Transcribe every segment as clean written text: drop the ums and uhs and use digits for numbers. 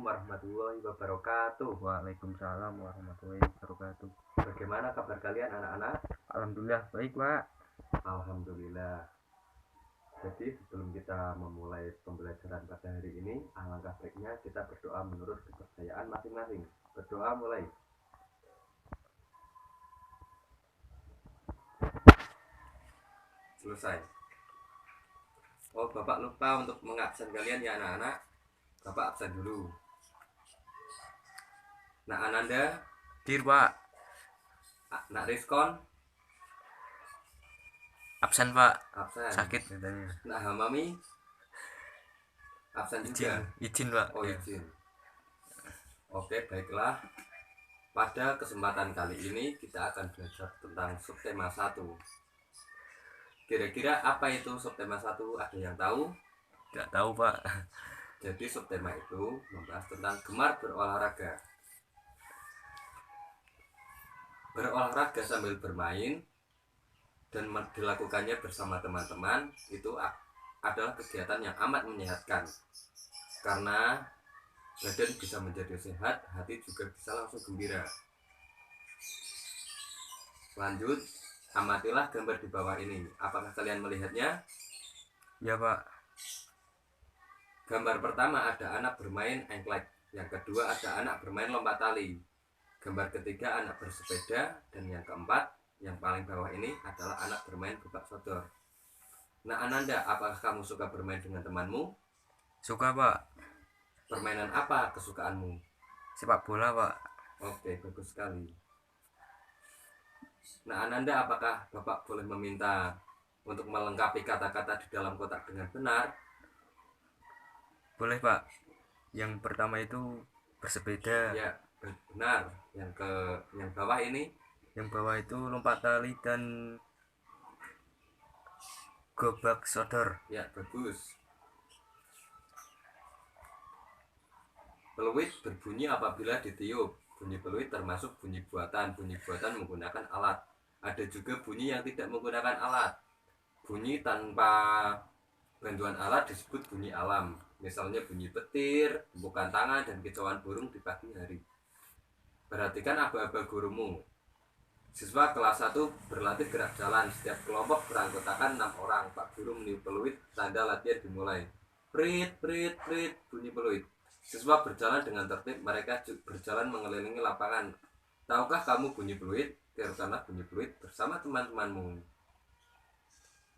Assalamualaikum warahmatullahi wabarakatuh. Waalaikumsalam warahmatullahi wabarakatuh. Bagaimana kabar kalian anak-anak? Alhamdulillah baik, Pak. Alhamdulillah. Jadi sebelum kita memulai pembelajaran pada hari ini, alangkah baiknya kita berdoa menurut kepercayaan masing-masing. Berdoa mulai. Selesai. Oh, Bapak lupa untuk mengabsen kalian ya anak-anak. Bapak absen dulu. Nak Ananda, Dir, Pak. Nak Rizkon, Absen, Pak. absen. Sakit katanya. Nak Hamami, absen juga. Izin, Pak. Oh, Ya. izin. Oke, baiklah. Pada kesempatan kali ini kita akan belajar tentang subtema 1. Kira-kira apa itu subtema 1? Ada yang tahu? Enggak tahu, Pak. Jadi subtema itu membahas tentang gemar berolahraga. Berolahraga sambil bermain dan dilakukannya bersama teman-teman itu adalah kegiatan yang amat menyehatkan. Karena badan bisa menjadi sehat, hati juga bisa langsung gembira. Lanjut, amatilah gambar di bawah ini. Apakah kalian melihatnya? Ya, Pak. Gambar pertama ada anak bermain engklek. Yang kedua ada anak bermain lompat tali. Gambar ketiga anak bersepeda. Dan yang keempat, yang paling bawah ini adalah anak bermain gobak sodor. Nah Ananda, apakah kamu suka bermain dengan temanmu? Suka, Pak. Permainan apa kesukaanmu? Sepak bola, Pak. Oke, bagus sekali. Nah Ananda, apakah Bapak boleh meminta untuk melengkapi kata-kata di dalam kotak dengan benar? Boleh, Pak. Yang pertama itu bersepeda. Ya, benar. Yang bawah ini? Yang bawah itu lompat tali dan gobak sodor. Ya, bagus. Peluit berbunyi apabila ditiup. Bunyi peluit termasuk bunyi buatan. Bunyi buatan menggunakan alat. Ada juga bunyi yang tidak menggunakan alat. Bunyi tanpa bantuan alat disebut bunyi alam. Misalnya bunyi petir, hembukan tangan, dan kicauan burung di pagi hari. Perhatikan aba-aba gurumu. Siswa kelas 1 berlatih gerak jalan. Setiap kelompok beranggotakan 6 orang. Pak guru meniup peluit, tanda latihan dimulai. Prit, prit, prit, bunyi peluit. Siswa berjalan dengan tertib, mereka berjalan mengelilingi lapangan. Tahukah kamu bunyi peluit? Tirukanlah bunyi peluit bersama teman-temanmu.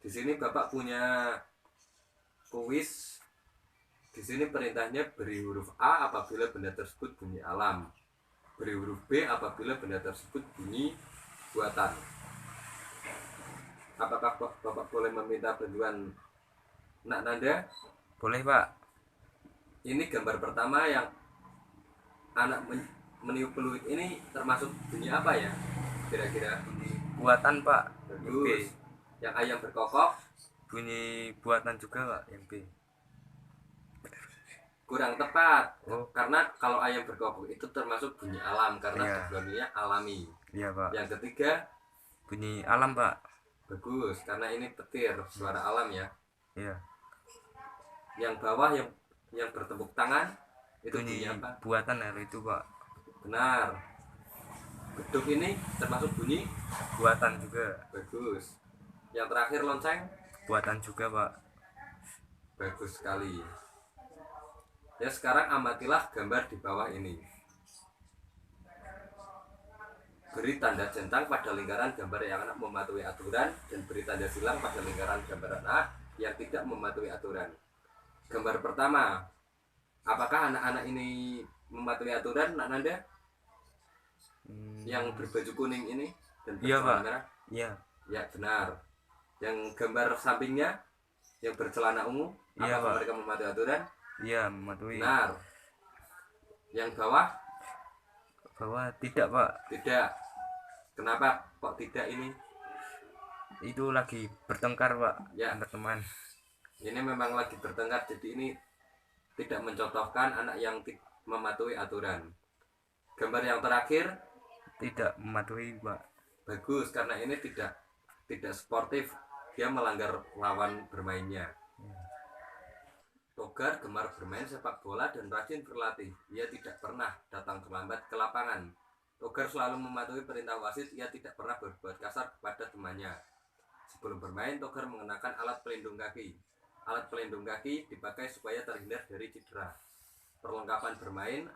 Di sini Bapak punya kuis. Di sini perintahnya beri huruf A apabila benda tersebut bunyi alam. Beri huruf B apabila benda tersebut bunyi buatan. Apakah Bapak boleh meminta bantuan Nak Nanda? Boleh, Pak. Ini gambar pertama yang anak meniup peluit ini termasuk bunyi apa ya? Kira-kira Buatan, Pak. bagus. Yang ayam berkokok Bunyi buatan juga, Pak. Yang B. kurang tepat. Oh. Karena kalau ayam berkokok itu termasuk bunyi alam karena Iya. bunyinya alami. Iya, Pak. Yang ketiga Bunyi alam, Pak. bagus karena ini petir, suara alam ya. Iya. Yang bawah yang bertepuk tangan itu bunyi Bunyi apa? buatan itu, Pak. Benar. Beduk ini termasuk bunyi Buatan juga. bagus. Yang terakhir lonceng Buatan juga, Pak. bagus sekali. Ya sekarang amatilah gambar di bawah ini. Beri tanda centang pada lingkaran gambar yang anak mematuhi aturan dan beri tanda silang pada lingkaran gambar anak yang tidak mematuhi aturan. Gambar pertama, apakah anak-anak ini mematuhi aturan, Nak Nanda? Yang berbaju kuning ini dan Iya, bercelana Pak. merah? Iya. Ya benar. Yang gambar sampingnya yang bercelana ungu, Iya, apakah Pak. mereka mematuhi aturan? Iya, mematuhi. Benar. Yang bawah? Bahwa tidak, Pak. Tidak. Kenapa kok tidak ini? Itu lagi bertengkar, Pak. Ya. Antar teman. Ini memang lagi bertengkar, jadi ini tidak mencontohkan anak yang mematuhi aturan. Gambar yang terakhir Tidak mematuhi, Pak. bagus karena ini tidak sportif, dia melanggar lawan bermainnya. Togar gemar bermain sepak bola dan rajin berlatih. Ia tidak pernah datang terlambat ke lapangan. Togar selalu mematuhi perintah wasit. Ia tidak pernah berbuat kasar kepada temannya. Sebelum bermain, Togar mengenakan alat pelindung kaki. Alat pelindung kaki dipakai supaya terhindar dari cedera. Perlengkapan bermain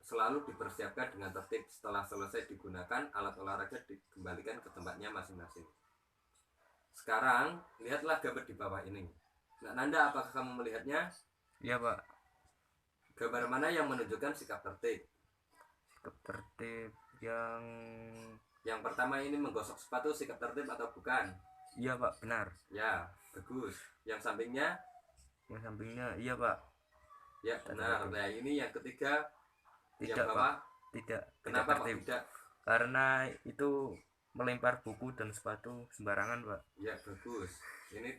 selalu dipersiapkan dengan tertib. Setelah selesai digunakan, alat olahraga dikembalikan ke tempatnya masing-masing. Sekarang, lihatlah gambar di bawah ini. Nak Nanda, apakah kamu melihatnya? Iya pak. Gambar mana yang menunjukkan sikap tertib? Sikap tertib Yang pertama ini menggosok sepatu sikap tertib atau bukan? iya pak, benar. Ya, bagus. Yang sampingnya? Yang sampingnya iya pak. Ya, benar. Nah, ini yang ketiga. Tidak Yang bawah? pak, tidak. Kenapa Tidak kok tertib. tidak? Karena itu melempar buku dan sepatu sembarangan pak. Ya, bagus. Ini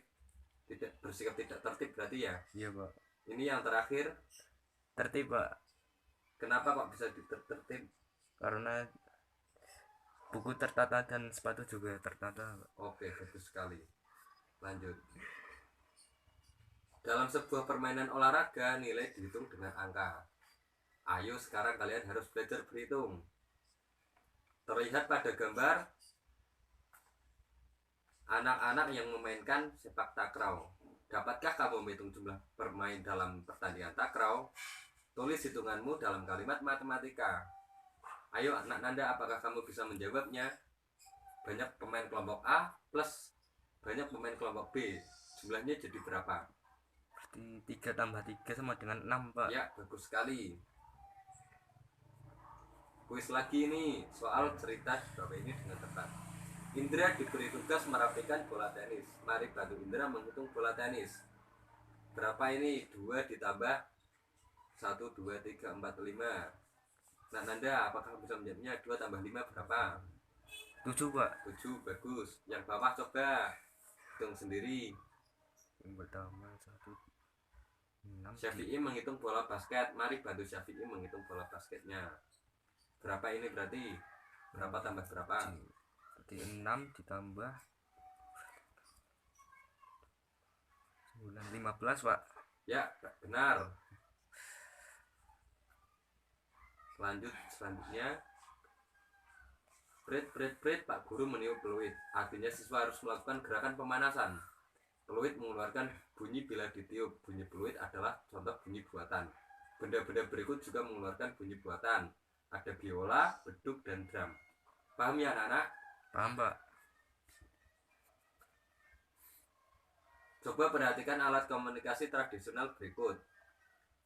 tidak bersikap tidak tertib berarti ya. Iya pak. Ini yang terakhir. Tertib pak. Kenapa kok bisa tertib? Karena buku tertata dan sepatu juga tertata pak. Oke, bagus sekali. Lanjut. Dalam sebuah permainan olahraga, nilai dihitung dengan angka. Ayo sekarang kalian harus belajar berhitung. Terlihat pada gambar anak-anak yang memainkan sepak takraw. Dapatkah kamu menghitung jumlah bermain dalam pertandingan takraw? Tulis hitunganmu dalam kalimat matematika. Ayo anak Nanda, apakah kamu bisa menjawabnya? Banyak pemain kelompok A plus banyak pemain kelompok B. Jumlahnya jadi berapa? Berarti 3 tambah 3 sama dengan 6 pak. Ya, bagus sekali. Kuis lagi nih, soal cerita bawah ini dengan tepat. Indra diberi tugas merapikan bola tenis. Mari bantu Indra menghitung bola tenis. Berapa ini? 2 ditambah 1, 2, 3, 4, 5. Nah Nanda, apakah bisa menjawabnya? 2 tambah 5 berapa? 7 pak. 7, bagus. Yang bawah coba hitung sendiri. Yang pertama 1, 6. Syafi'i menghitung bola basket. Mari bantu Syafi'i menghitung bola basketnya. Berapa ini berarti? Berapa tambah berapa? Berarti 6 ditambah 9, 15 pak. Ya, benar. Lanjut selanjutnya. Prit, Pak Guru meniup peluit. Artinya siswa harus melakukan gerakan pemanasan. Peluit mengeluarkan bunyi bila ditiup. Bunyi peluit adalah contoh bunyi buatan. Benda-benda berikut juga mengeluarkan bunyi buatan. Ada biola, beduk, dan drum. Paham ya anak-anak? Paham pak. Coba perhatikan alat komunikasi tradisional berikut.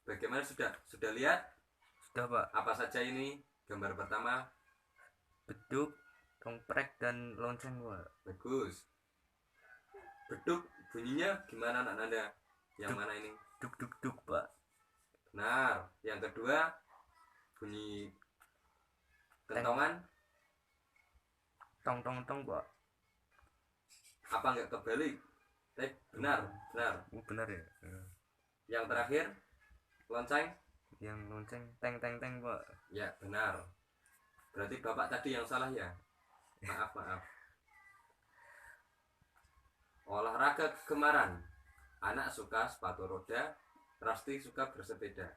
Bagaimana sudah lihat? Sudah pak. Apa saja ini? Gambar pertama. Beduk, tongprek, dan lonceng pak. Bagus. Beduk bunyinya gimana anak Nanda? Yang mana ini? Duk duk duk pak. Benar. Yang kedua bunyi kentongan. Tong tong tong pak. Apa enggak kebalik? Benar. Benar ya. Yang terakhir lonceng. Yang lonceng teng teng teng pak. Ya benar. Berarti bapak tadi yang salah ya. Maaf. Olahraga kegemaran. Anak suka sepatu roda, Rasti suka bersepeda,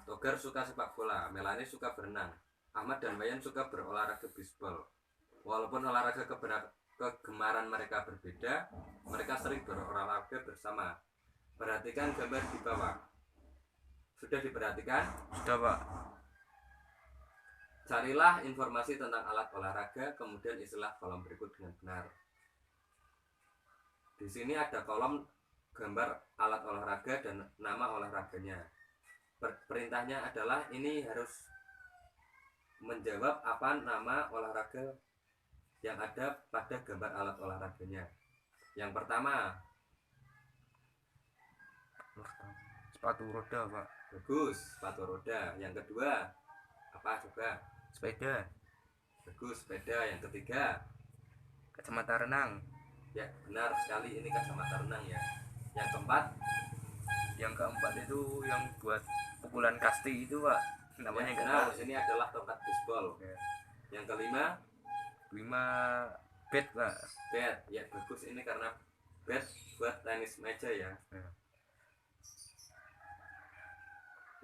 Togar suka sepak bola, Melani suka berenang, Ahmad dan Wayan suka berolahraga bisbol. Walaupun olahraga kegemaran mereka berbeda, mereka sering berolahraga bersama. Perhatikan gambar di bawah. Sudah diperhatikan? Sudah pak. Carilah informasi tentang alat olahraga, kemudian isilah kolom berikut dengan benar. Di sini ada kolom gambar alat olahraga dan nama olahraganya. Perintahnya adalah ini harus menjawab apa nama olahraga yang ada pada gambar alat olahraganya. Yang pertama, sepatu roda pak. Bagus, sepatu roda. Yang kedua, apa coba? Sepeda. Bagus, sepeda. Yang ketiga, kacamata renang. Ya benar sekali, ini kacamata renang ya. Yang keempat itu yang buat pukulan kasti itu pak, namanya ya, benar, ini adalah tongkat bisbol ya. Yang kelima bat pak. Bat, ya bagus, ini karena bat buat tenis meja ya.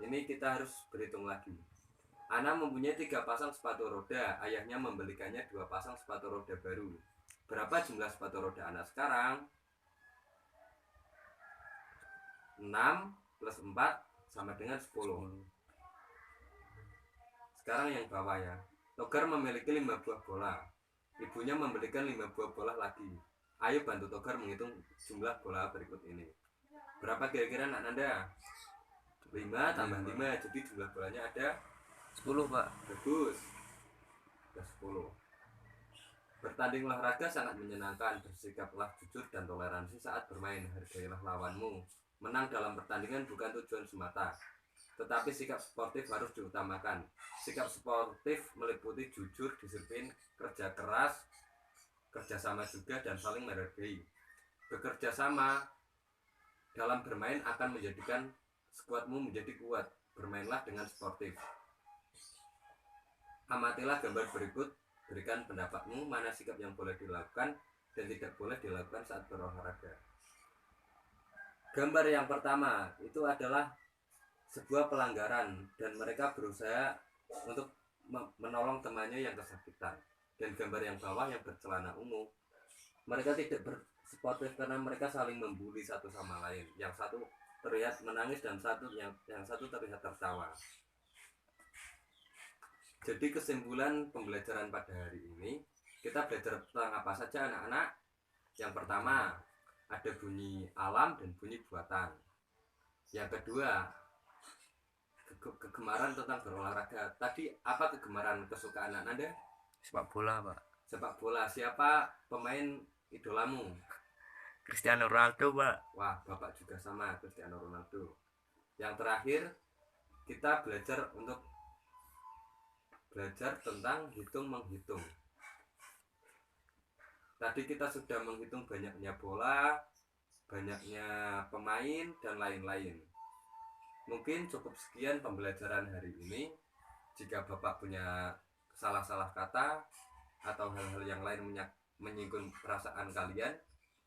Ini kita harus berhitung lagi. Ana mempunyai 3 pasang sepatu roda. Ayahnya membelikannya 2 pasang sepatu roda baru. Berapa jumlah sepatu roda Ana sekarang? 6 plus 4 sama dengan 10. Sekarang yang bawah ya. Togar memiliki 5 buah bola. Ibunya membelikan 5 buah bola lagi. Ayo bantu Togar menghitung jumlah bola berikut ini. Berapa kira-kira anak Anda? 5 tambah 5, jadi jumlah bolanya ada 10 Pak. bagus. Ada 10. Bertanding olahraga sangat menyenangkan. Bersikaplah jujur dan toleransi saat bermain. Hargailah lawanmu. Menang dalam pertandingan bukan tujuan semata, tetapi sikap sportif harus diutamakan. Sikap sportif meliputi jujur, disiplin, kerja keras, kerjasama juga, dan saling menghargai. Bekerja sama dalam bermain akan menjadikan skuadmu menjadi kuat. Bermainlah dengan sportif. Amatilah gambar berikut. Berikan pendapatmu mana sikap yang boleh dilakukan dan tidak boleh dilakukan saat berolahraga. Gambar yang pertama itu adalah sebuah pelanggaran dan mereka berusaha untuk menolong temannya yang kesakitan. Dan gambar yang bawah yang bercelana ungu, mereka tidak bersportif karena mereka saling membuli satu sama lain. Yang satu terlihat menangis dan yang satu terlihat tertawa. Jadi kesimpulan pembelajaran pada hari ini, kita belajar tentang apa saja anak-anak? Yang pertama, ada bunyi alam dan bunyi buatan. Yang kedua, kegemaran tentang berolahraga. Tadi apa kegemaran kesukaan Anda? Sepak bola Pak. Sepak bola. Siapa pemain idolamu? Cristiano Ronaldo Pak. Wah, Bapak juga sama, Cristiano Ronaldo. Yang terakhir, kita belajar tentang hitung-menghitung. Tadi kita sudah menghitung banyaknya bola, banyaknya pemain, dan lain-lain. Mungkin cukup sekian pembelajaran hari ini. Jika Bapak punya salah-salah kata atau hal-hal yang lain menyinggung perasaan kalian,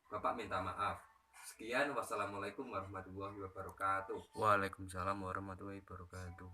Bapak minta maaf. Sekian, wassalamualaikum warahmatullahi wabarakatuh. Waalaikumsalam warahmatullahi wabarakatuh.